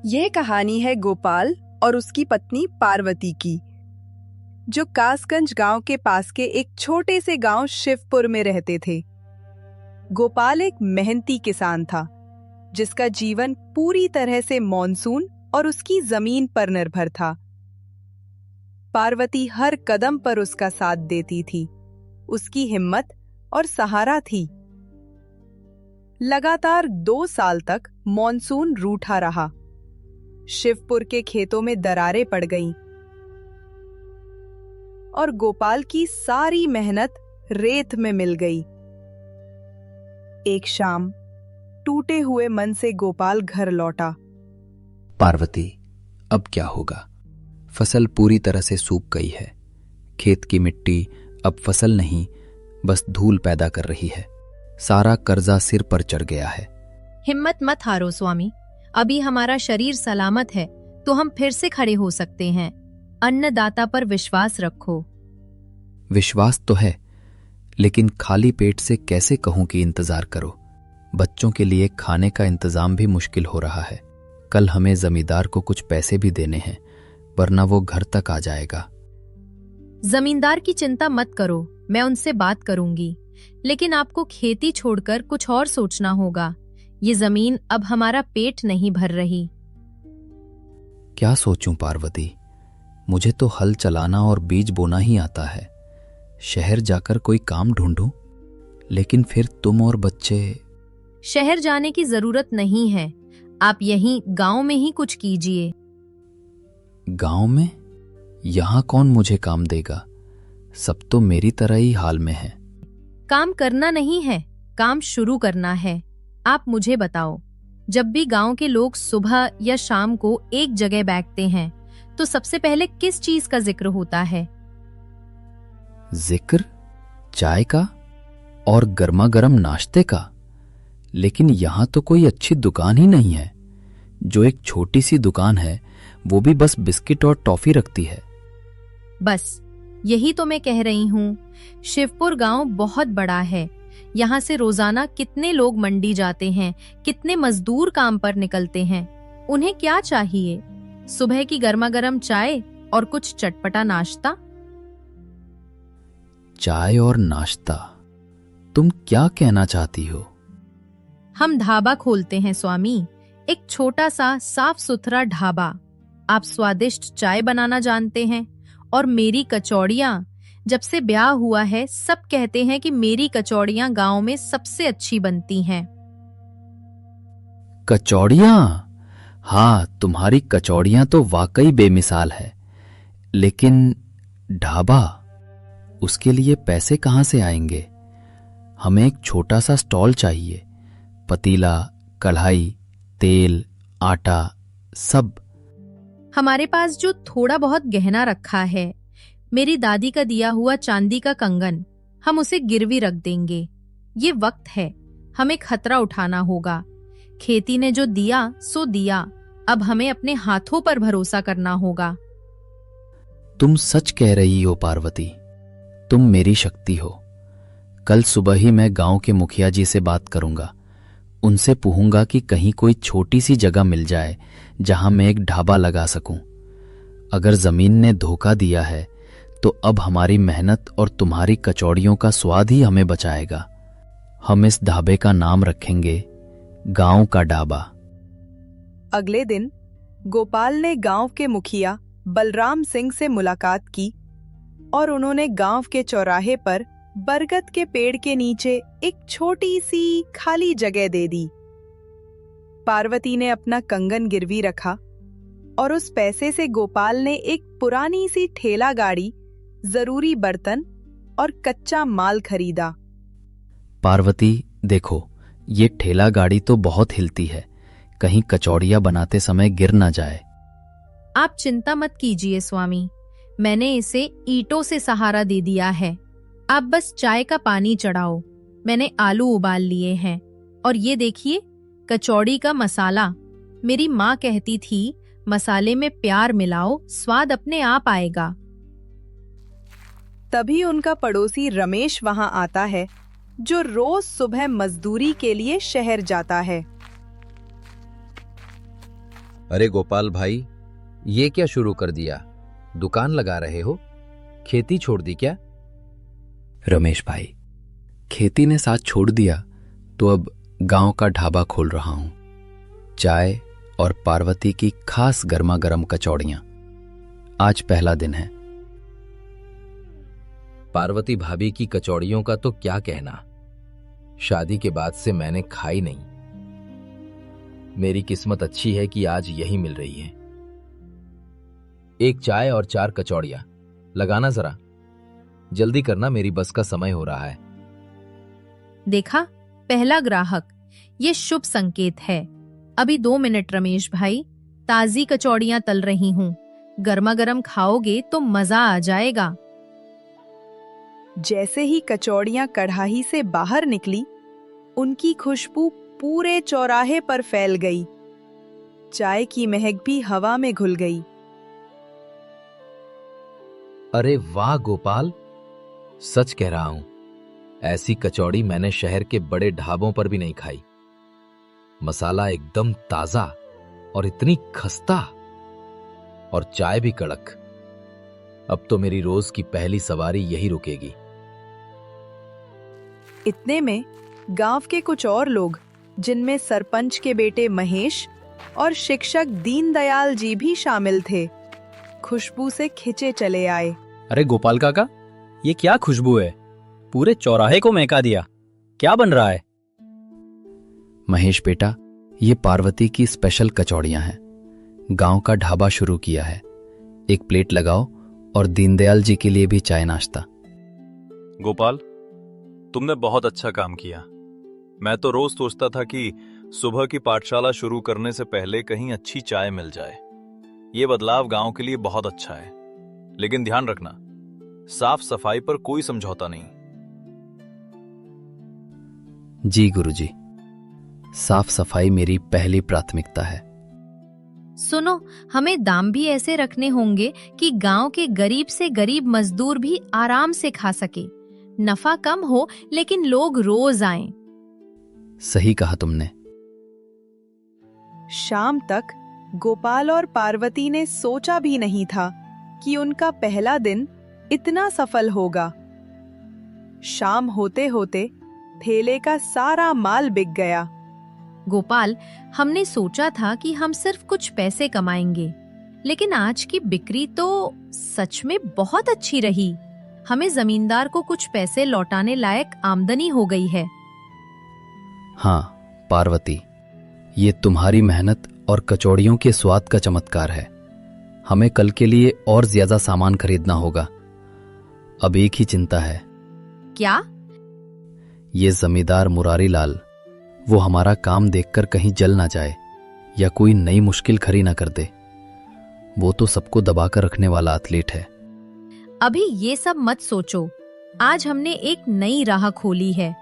यह कहानी है गोपाल और उसकी पत्नी पार्वती की, जो कासगंज गांव के पास के एक छोटे से गांव शिवपुर में रहते थे। गोपाल एक मेहनती किसान था, जिसका जीवन पूरी तरह से मॉनसून और उसकी जमीन पर निर्भर था। पार्वती हर कदम पर उसका साथ देती थी, उसकी हिम्मत और सहारा थी। लगातार 2 साल तक मॉनसून रूठा रहा। शिवपुर के खेतों में दरारें पड़ गईं और गोपाल की सारी मेहनत रेत में मिल गई। एक शाम टूटे हुए मन से गोपाल घर लौटा। पार्वती, अब क्या होगा? फसल पूरी तरह से सूख गई है। खेत की मिट्टी अब फसल नहीं, बस धूल पैदा कर रही है। सारा कर्जा सिर पर चढ़ गया है। हिम्मत मत हारो स्वामी, अभी हमारा शरीर सलामत है तो हम फिर से खड़े हो सकते हैं। अन्नदाता पर विश्वास रखो। विश्वास तो है, लेकिन खाली पेट से कैसे कहूं कि इंतजार करो? बच्चों के लिए खाने का इंतजाम भी मुश्किल हो रहा है। कल हमें जमींदार को कुछ पैसे भी देने हैं, वरना वो घर तक आ जाएगा। जमींदार की चिंता मत करो, मैं उनसे बात करूंगी, लेकिन आपको खेती छोड़कर कुछ और सोचना होगा। ये जमीन अब हमारा पेट नहीं भर रही। क्या सोचूं पार्वती? मुझे तो हल चलाना और बीज बोना ही आता है। शहर जाकर कोई काम ढूंढूं, लेकिन फिर तुम और बच्चे। शहर जाने की जरूरत नहीं है, आप यहीं गांव में ही कुछ कीजिए। गांव में? यहां कौन मुझे काम देगा? सब तो मेरी तरह ही हाल में है। काम करना नहीं है, काम शुरू करना है। आप मुझे बताओ, जब भी गांव के लोग सुबह या शाम को एक जगह बैठते हैं तो सबसे पहले किस चीज का जिक्र होता है? जिक्र? चाय का और गर्मा गर्म नाश्ते का। लेकिन यहां तो कोई अच्छी दुकान ही नहीं है। जो एक छोटी सी दुकान है, वो भी बस बिस्किट और टॉफी रखती है। बस यही तो मैं कह रही हूँ। शिवपुर गांव बहुत बड़ा है। यहाँ से रोजाना कितने लोग मंडी जाते हैं, कितने मजदूर काम पर निकलते हैं। उन्हें क्या चाहिए? सुबह की गर्मा गर्म चाय और कुछ चटपटा नाश्ता। चाय और नाश्ता? तुम क्या कहना चाहती हो? हम ढाबा खोलते हैं स्वामी, एक छोटा सा साफ सुथरा ढाबा। आप स्वादिष्ट चाय बनाना जानते हैं और मेरी कचौड़ियाँ, जब से ब्याह हुआ है सब कहते हैं कि मेरी कचौड़ियाँ गांव में सबसे अच्छी बनती हैं। कचौड़ियाँ? हाँ, तुम्हारी कचौड़ियाँ तो वाकई बेमिसाल है। लेकिन ढाबा, उसके लिए पैसे कहाँ से आएंगे? हमें एक छोटा सा स्टॉल चाहिए। पतीला, कढ़ाई, तेल, आटा, सब। हमारे पास जो थोड़ा बहुत गहना रखा है, मेरी दादी का दिया हुआ चांदी का कंगन, हम उसे गिरवी रख देंगे। ये वक्त है, हमें खतरा उठाना होगा। खेती ने जो दिया सो दिया, अब हमें अपने हाथों पर भरोसा करना होगा। तुम सच कह रही हो पार्वती, तुम मेरी शक्ति हो। कल सुबह ही मैं गांव के मुखिया जी से बात करूंगा। उनसे पूछूंगा कि कहीं कोई छोटी सी जगह मिल जाए जहां मैं एक ढाबा लगा सकूं। अगर जमीन ने धोखा दिया है तो अब हमारी मेहनत और तुम्हारी कचौड़ियों का स्वाद ही हमें बचाएगा। हम इस ढाबे का नाम रखेंगे गांव का ढाबा। अगले दिन गोपाल ने गांव के मुखिया बलराम सिंह से मुलाकात की और उन्होंने गांव के चौराहे पर बरगद के पेड़ के नीचे एक छोटी सी खाली जगह दे दी। पार्वती ने अपना कंगन गिरवी रखा और उस पैसे से गोपाल ने एक पुरानी सी ठेला गाड़ी, जरूरी बर्तन और कच्चा माल खरीदा। पार्वती देखो, ये ठेला गाड़ी तो बहुत हिलती है, कहीं कचौड़ियाँ बनाते समय गिर ना जाए। आप चिंता मत कीजिए स्वामी, मैंने इसे ईंटों से सहारा दे दिया है। आप बस चाय का पानी चढ़ाओ। मैंने आलू उबाल लिए हैं और ये देखिए कचौड़ी का मसाला। मेरी माँ कहती थी मसाले में प्यार मिलाओ, स्वाद अपने आप आएगा। तभी उनका पड़ोसी रमेश वहां आता है, जो रोज सुबह मजदूरी के लिए शहर जाता है। अरे गोपाल भाई, ये क्या शुरू कर दिया? दुकान लगा रहे हो? खेती छोड़ दी क्या? रमेश भाई, खेती ने साथ छोड़ दिया तो अब गांव का ढाबा खोल रहा हूं। चाय और पार्वती की खास गर्मा गर्म कचौड़ियां। आज पहला दिन है। पार्वती भाभी की कचौड़ियों का तो क्या कहना। शादी के बाद से मैंने खाई नहीं। मेरी किस्मत अच्छी है कि आज यही मिल रही है। एक चाय और 4 कचौड़ियां लगाना जरा। जल्दी करना, मेरी बस का समय हो रहा है। देखा, पहला ग्राहक। ये शुभ संकेत है। अभी 2 मिनट रमेश भाई, ताजी कचौड़ियां तल रही हूं। गर्मा गर्म खाओगे तो मजा आ जाएगा। जैसे ही कचौड़ियां कढ़ाई से बाहर निकली, उनकी खुशबू पूरे चौराहे पर फैल गई। चाय की महक भी हवा में घुल गई। अरे वाह गोपाल, सच कह रहा हूं, ऐसी कचौड़ी मैंने शहर के बड़े ढाबों पर भी नहीं खाई। मसाला एकदम ताजा और इतनी खस्ता, और चाय भी कड़क। अब तो मेरी रोज की पहली सवारी यही रुकेगी। इतने में गांव के कुछ और लोग, जिनमें सरपंच के बेटे महेश और शिक्षक दीनदयाल जी भी शामिल थे, खुशबू से खिंचे चले आए। अरे गोपाल काका, ये क्या खुशबू है? पूरे चौराहे को महका दिया। क्या बन रहा है? महेश बेटा, ये पार्वती की स्पेशल कचौड़ियां हैं। गांव का ढाबा शुरू किया है। एक प्लेट लगाओ और दीनदयाल जी के लिए भी चाय नाश्ता। गोपाल, तुमने बहुत अच्छा काम किया। मैं तो रोज सोचता था कि सुबह की पाठशाला शुरू करने से पहले कहीं अच्छी चाय मिल जाए। ये बदलाव गांव के लिए बहुत अच्छा है। लेकिन ध्यान रखना, साफ सफाई पर कोई समझौता नहीं। जी गुरुजी, साफ सफाई मेरी पहली प्राथमिकता है। सुनो, हमें दाम भी ऐसे रखने होंगे कि गांव के गरीब से गरीब मजदूर भी आराम से खा सके। नफा कम हो लेकिन लोग रोज आएं। सही कहा तुमने। शाम तक गोपाल और पार्वती ने सोचा भी नहीं था कि उनका पहला दिन इतना सफल होगा। शाम होते होते ठेले का सारा माल बिक गया। गोपाल, हमने सोचा था कि हम सिर्फ कुछ पैसे कमाएंगे, लेकिन आज की बिक्री तो सच में बहुत अच्छी रही। हमें जमींदार को कुछ पैसे लौटाने लायक आमदनी हो गई है। हाँ पार्वती, ये तुम्हारी मेहनत और कचौड़ियों के स्वाद का चमत्कार है। हमें कल के लिए और ज्यादा सामान खरीदना होगा। अब एक ही चिंता है। क्या? ये जमींदार मुरारी लाल, वो हमारा काम देखकर कहीं जल ना जाए या कोई नई मुश्किल खड़ी ना कर दे। वो तो सबको दबाकर रखने वाला एथलीट है। अभी ये सब मत सोचो। आज हमने एक नई राह खोली है।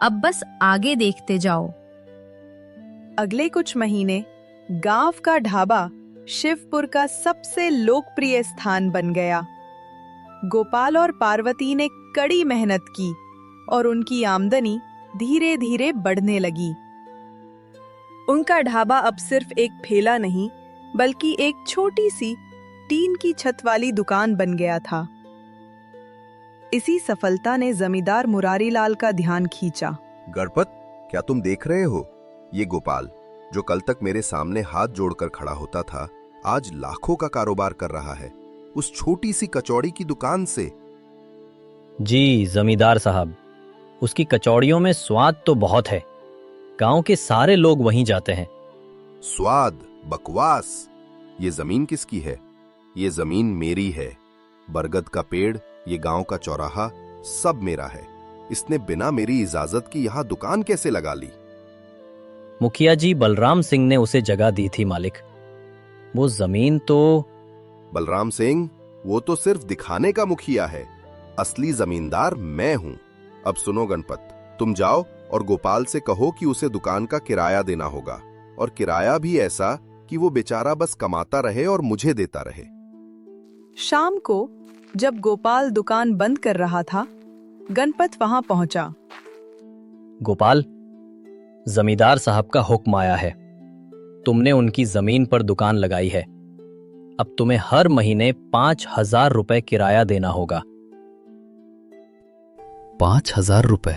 अब बस आगे देखते जाओ। अगले कुछ महीने गांव का ढाबा शिवपुर का सबसे लोकप्रिय स्थान बन गया। गोपाल और पार्वती ने कड़ी मेहनत की और उनकी आमदनी धीरे धीरे बढ़ने लगी। उनका ढाबा अब सिर्फ एक ठेला नहीं, बल्कि एक छोटी सी टीन की छत वाली दुकान बन गया था। इसी सफलता ने जमींदार मुरारी लाल का ध्यान खींचा। गणपत, क्या तुम देख रहे हो? ये गोपाल, जो कल तक मेरे सामने हाथ जोड़कर खड़ा होता था, आज लाखों का कारोबार कर रहा है उस छोटी सी कचौड़ी की दुकान से। जी जमींदार साहब, उसकी कचौड़ियों में स्वाद तो बहुत है। गांव के सारे लोग वहीं जाते हैं। स्वाद बकवास। ये जमीन किसकी है? ये जमीन मेरी है। बरगद का पेड़, ये गांव का चौराहा, सब मेरा है। इसने बिना मेरी इजाजत की यहां दुकान कैसे लगा ली? मुखिया जी बलराम सिंह ने उसे जगह दी थी मालिक। वो जमीन तो... बलराम सिंह, वो तो सिर्फ दिखाने का मुखिया है। असली जमींदार मैं हूं। अब सुनो गणपत, तुम जाओ और गोपाल से कहो कि उसे दुकान का किराया देना होगा, और किराया भी ऐसा कि वो बेचारा बस कमाता रहे और मुझे देता रहे। शाम को जब गोपाल दुकान बंद कर रहा था, गणपत वहां पहुंचा। गोपाल, जमींदार साहब का हुक्म आया है। तुमने उनकी जमीन पर दुकान लगाई है। अब तुम्हें हर महीने 5,000 रुपए किराया देना होगा। 5,000 रुपए?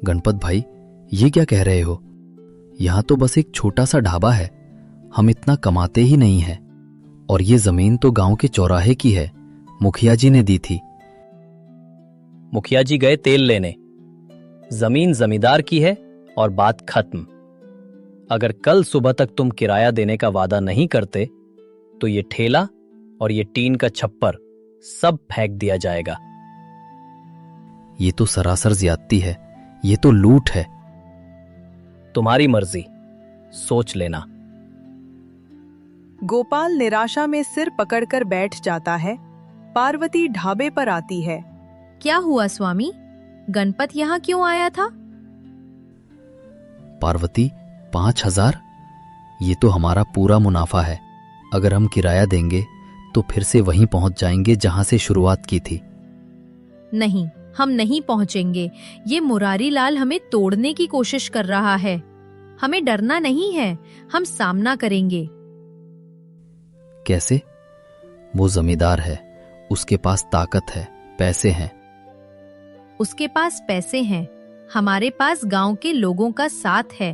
गणपत भाई, ये क्या कह रहे हो? यहां तो बस एक छोटा सा ढाबा है, हम इतना कमाते ही नहीं है। और ये जमीन तो गांव के चौराहे की है, मुखिया जी ने दी थी। मुखिया जी गए तेल लेने। जमीन जमींदार की है और बात खत्म। अगर कल सुबह तक तुम किराया देने का वादा नहीं करते तो ये ठेला और ये टीन का छप्पर सब फेंक दिया जाएगा। ये तो सरासर ज्यादती है, ये तो लूट है। तुम्हारी मर्जी, सोच लेना। गोपाल निराशा में सिर पकड़कर बैठ जाता है। पार्वती ढाबे पर आती है। क्या हुआ स्वामी? गणपत यहाँ क्यों आया था? पार्वती, 5,000? ये तो हमारा पूरा मुनाफा है। अगर हम किराया देंगे तो फिर से वहीं पहुंच जाएंगे जहां से शुरुआत की थी। नहीं, हम नहीं पहुंचेंगे। ये मुरारी लाल हमें तोड़ने की कोशिश कर रहा है। हमें डरना नहीं है, हम सामना करेंगे। कैसे? वो जमींदार है, उसके पास ताकत है, पैसे हैं। उसके पास पैसे हैं, हमारे पास गांव के लोगों का साथ है।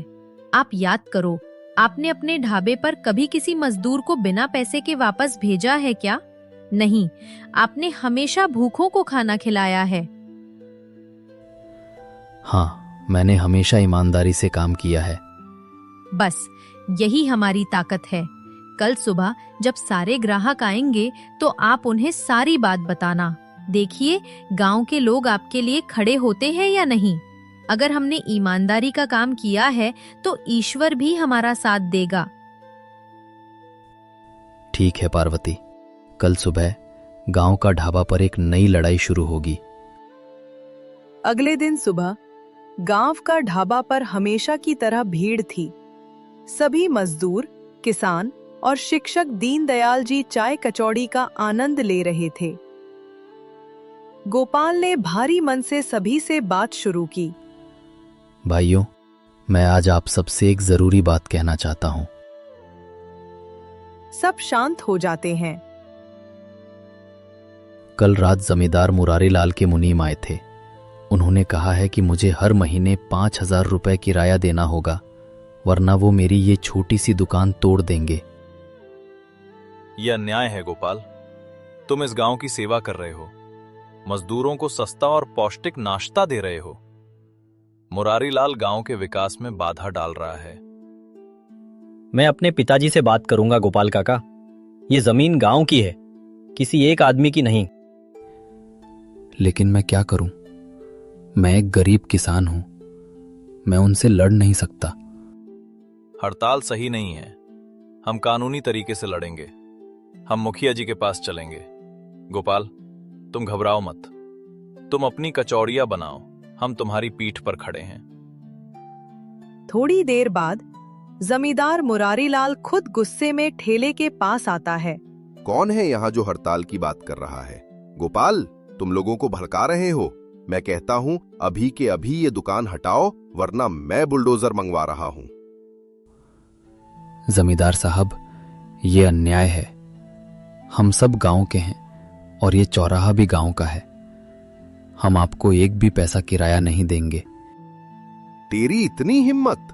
आप याद करो, आपने अपने ढाबे पर कभी किसी मजदूर को बिना पैसे के वापस भेजा है क्या? नहीं, आपने हमेशा भूखों को खाना खिलाया है। हाँ, मैंने हमेशा ईमानदारी से काम किया है। बस यही हमारी ताकत है। कल सुबह जब सारे ग्राहक आएंगे तो आप उन्हें सारी बात बताना। देखिए, गांव के लोग आपके लिए खड़े होते हैं या नहीं। अगर हमने ईमानदारी का काम किया है तो ईश्वर भी हमारा साथ देगा। ठीक है पार्वती, कल सुबह गांव का ढाबा पर एक नई लड़ाई शुरू होगी। अगले दिन सुबह गांव का ढाबा पर हमेशा की तरह भीड़ थी। सभी मजदूर, किसान और शिक्षक दीनदयाल जी चाय कचौड़ी का आनंद ले रहे थे। गोपाल ने भारी मन से सभी से बात शुरू की। भाइयों, मैं आज आप सबसे एक जरूरी बात कहना चाहता हूं। सब शांत हो जाते हैं। कल रात जमींदार मुरारी लाल के मुनीम आए थे। उन्होंने कहा है कि मुझे हर महीने 5,000 रुपए किराया देना होगा, वरना वो मेरी ये छोटी सी दुकान तोड़ देंगे। यह अन्याय है गोपाल। तुम इस गांव की सेवा कर रहे हो, मजदूरों को सस्ता और पौष्टिक नाश्ता दे रहे हो। मुरारी लाल गांव के विकास में बाधा डाल रहा है। मैं अपने पिताजी से बात करूंगा गोपाल काका। ये जमीन गांव की है, किसी एक आदमी की नहीं। लेकिन मैं क्या करूं? मैं एक गरीब किसान हूं, मैं उनसे लड़ नहीं सकता। हड़ताल सही नहीं है, हम कानूनी तरीके से लड़ेंगे। हम मुखिया जी के पास चलेंगे। गोपाल, तुम घबराओ मत, तुम अपनी कचौड़ियां बनाओ, हम तुम्हारी पीठ पर खड़े हैं। थोड़ी देर बाद जमींदार मुरारी लाल खुद गुस्से में ठेले के पास आता है। कौन है यहाँ जो हड़ताल की बात कर रहा है? गोपाल, तुम लोगों को भड़का रहे हो। मैं कहता हूँ अभी के अभी ये दुकान हटाओ, वरना मैं बुलडोजर मंगवा रहा हूँ। जमींदार साहब, ये अन्याय है। हम सब गांव के हैं और ये चौराहा भी गांव का है। हम आपको एक भी पैसा किराया नहीं देंगे। तेरी इतनी हिम्मत!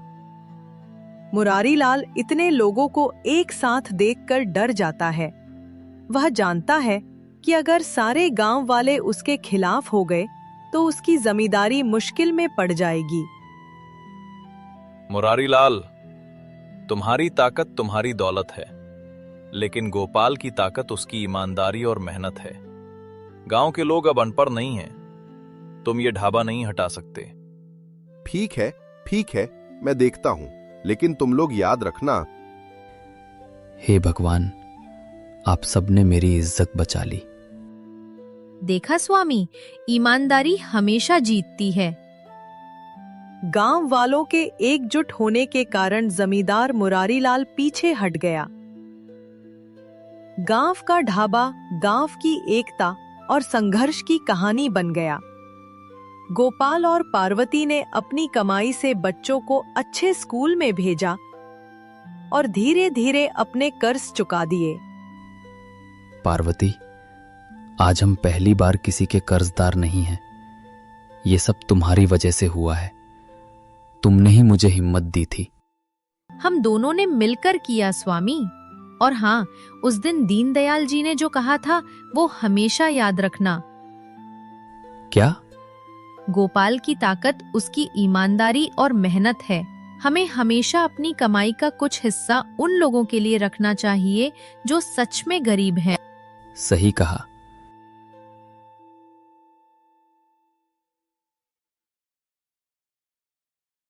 मुरारी लाल इतने लोगों को एक साथ देखकर डर जाता है। वह जानता है कि अगर सारे गांव वाले उसके खिलाफ हो गए तो उसकी जमींदारी मुश्किल में पड़ जाएगी। मुरारी लाल, तुम्हारी ताकत तुम्हारी दौलत है, लेकिन गोपाल की ताकत उसकी ईमानदारी और मेहनत है। गांव के लोग अब अनपढ़ नहीं हैं। तुम ये ढाबा नहीं हटा सकते। ठीक है, मैं देखता हूं, लेकिन तुम लोग याद रखना। हे भगवान, आप सबने मेरी इज्जत बचा ली। देखा स्वामी, ईमानदारी हमेशा जीतती है। गांव वालों के एकजुट होने के कारण जमींदार मुरारी लाल पीछे हट गया। गांव का ढाबा गांव की एकता और संघर्ष की कहानी बन गया। गोपाल और पार्वती ने अपनी कमाई से बच्चों को अच्छे स्कूल में भेजा और धीरे धीरे अपने कर्ज चुका दिए। पार्वती, आज हम पहली बार किसी के कर्जदार नहीं हैं। ये सब तुम्हारी वजह से हुआ है। तुमने ही मुझे हिम्मत दी थी। हम दोनों ने मिलकर किया स्वामी। और हाँ, उस दिन दीनदयाल जी ने जो कहा था वो हमेशा याद रखना। क्या? गोपाल की ताकत उसकी ईमानदारी और मेहनत है। हमें हमेशा अपनी कमाई का कुछ हिस्सा उन लोगों के लिए रखना चाहिए जो सच में गरीब हैं। सही कहा।